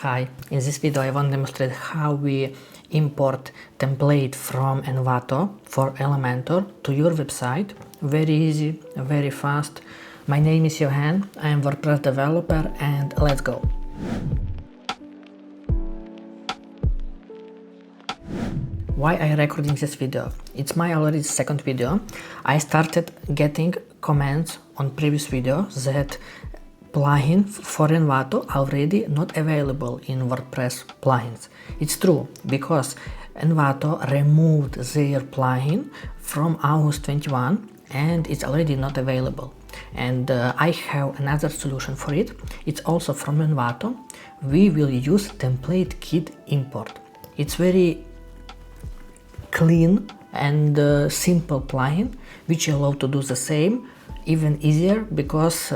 Hi, in this video I want to demonstrate how we import template from Envato for Elementor to your website. Very easy, very fast. My name is Johan, I am WordPress developer and let's go. Why I recording this video? It's my already second video. I started getting comments on previous video that plugin for Envato already not available in WordPress plugins. It's true, because Envato removed their plugin from August 21 and it's already not available. And I have another solution for it. It's also from Envato. We will use template kit import. It's very clean and simple plugin which allow to do the same, even easier, because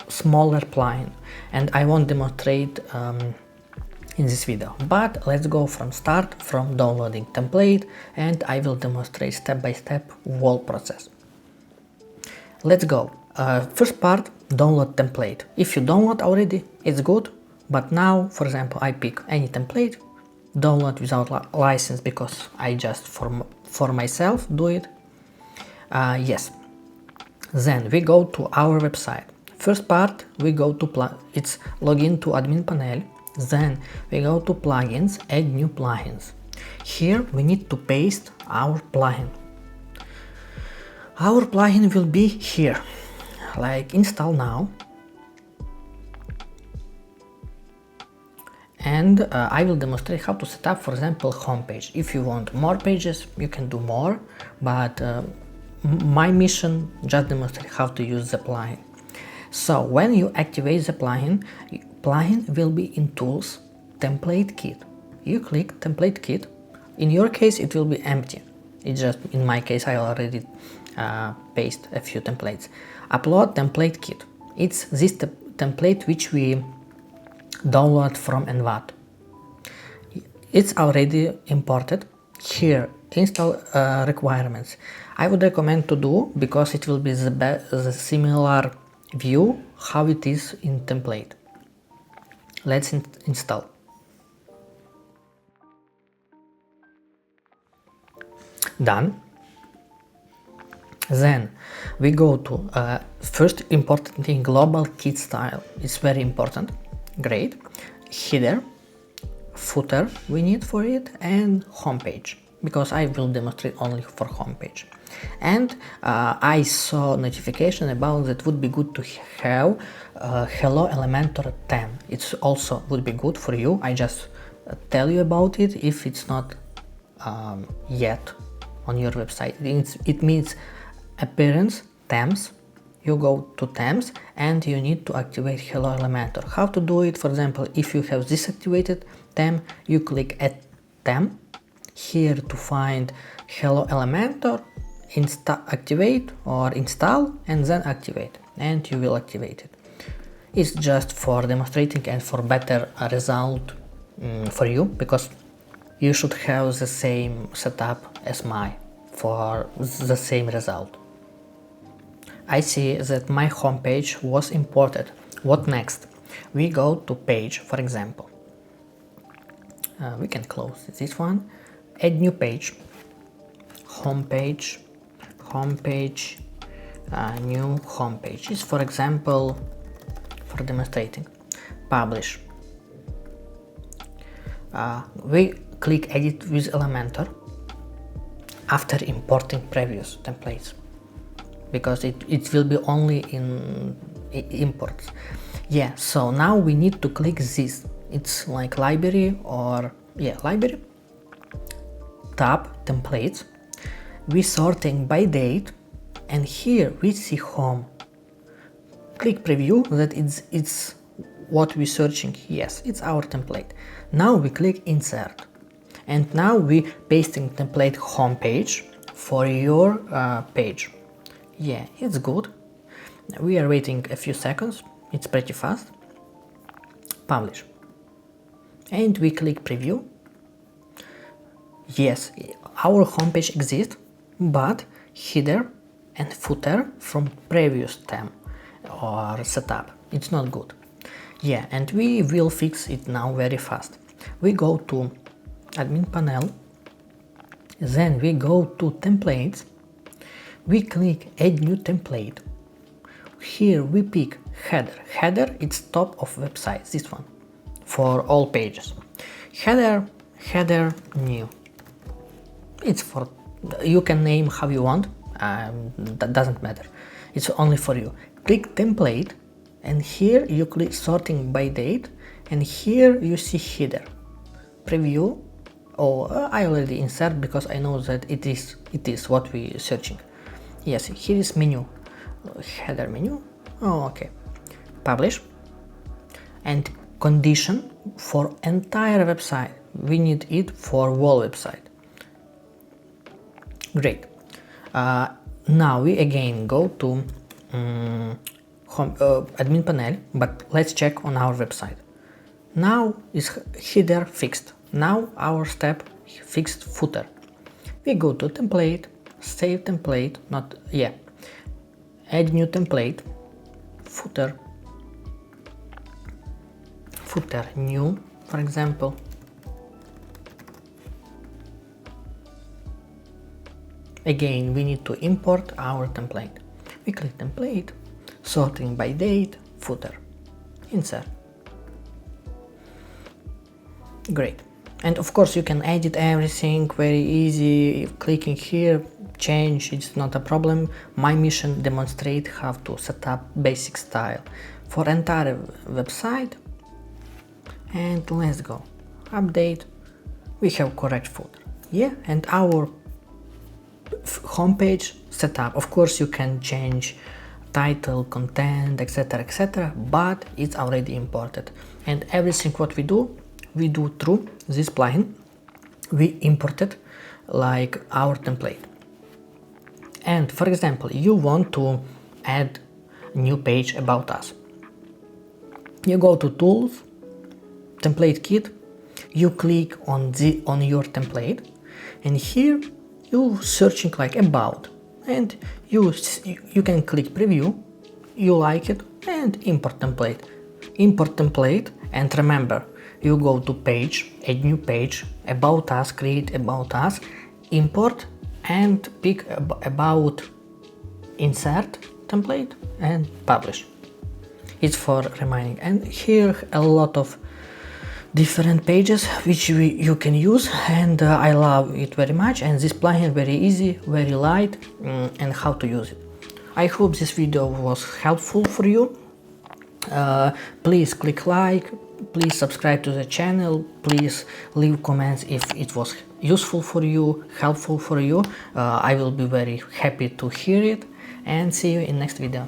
smaller plugin, and I won't demonstrate in this video. But let's go from start, from downloading template, and I will demonstrate step by step whole process. Let's go. First part, download template. If you download already, it's good, but now, for example, I pick any template, download without license because I just for myself do it. Yes. Then we go to our website. First part, we go to it's login to admin panel. Then we go to plugins, add new plugins. Here we need to paste our plugin. Our plugin will be here, like install now. And I will demonstrate how to set up, for example, homepage. If you want more pages, you can do more, but my mission just demonstrate how to use the plugin. So when you activate the plugin will be in tools, template kit. You click template kit. In your case it will be empty. It's just, in my case, I already paste a few templates. Upload template kit. It's this template which we download from Envato. It's already imported. Here, install requirements. I would recommend to do, because it will be the similar view how it is in template. Let's install. Done. Then we go to first important thing, global kit style. It's very important. Great. Header, footer we need for it, and homepage, because I will demonstrate only for homepage. And I saw notification about that would be good to have hello Elementor 10. It's also would be good for you. I just tell you about it if it's not yet on your website. It means appearance, themes. You go to themes and you need to activate hello Elementor. How to do it? For example, if you have this activated theme, you click add theme here to find hello Elementor, activate or install, and then activate, and you will activate it. It's just for demonstrating and for better result for you, because you should have the same setup as mine for the same result. I see that my homepage was imported. What next? We go to page, for example. We can close this one. Add new page. Homepage. New homepage. Is, for example, for demonstrating. Publish. We click edit with Elementor after importing previous templates, because it will be only in imports. Yeah, so now we need to click this. It's like library, or library. Tab templates. We sorting by date, and here we see home. Click preview that it's what we're searching. Yes, it's our template. Now we click insert, and now we pasting template homepage for your page. Yeah, it's good. We are waiting a few seconds. It's pretty fast. Publish. And we click preview. Yes, our homepage exists, but header and footer from previous theme or setup, it's not good. Yeah, and we will fix it now very fast. We go to admin panel, then we go to templates, we click add new template. Here we pick header. Header is top of website, this one, for all pages. Header new. It's for, you can name how you want, that doesn't matter. It's only for you. Click template, and here you click sorting by date, and here you see header. Preview, I already insert because I know that it is what we searching. Yes, here is menu, header menu. Okay, publish, and condition for entire website. We need it for whole website. Great. Now we again go to home, admin panel, but let's check on our website. Now is header fixed. Now our step fixed footer. We go to template, save template, add new template, footer new, for example. Again, we need to import our template. We click template, sorting by date, footer, insert. Great. And of course you can edit everything very easy. Clicking here, change, it's not a problem. My mission demonstrate how to set up basic style for entire website. And let's go. Update. We have correct footer. Yeah, and our homepage setup. Of course you can change title, content, etc, but it's already imported. And everything what we do through this plugin. We imported like our template. And for example, you want to add new page about us. You go to tools, template kit, you click on your template, and here you searching like about, and you can click preview, you like it, and import template. And remember, you go to page, add new page, about us, create about us, import, and pick about, insert template, and publish. It's for reminding. And here a lot of different pages which you can use, and I love it very much. And this plugin very easy, very light, and how to use it. I hope this video was helpful for you. Please click like, please subscribe to the channel, please leave comments if it was useful for you, helpful for you. I will be very happy to hear it, and see you in next video.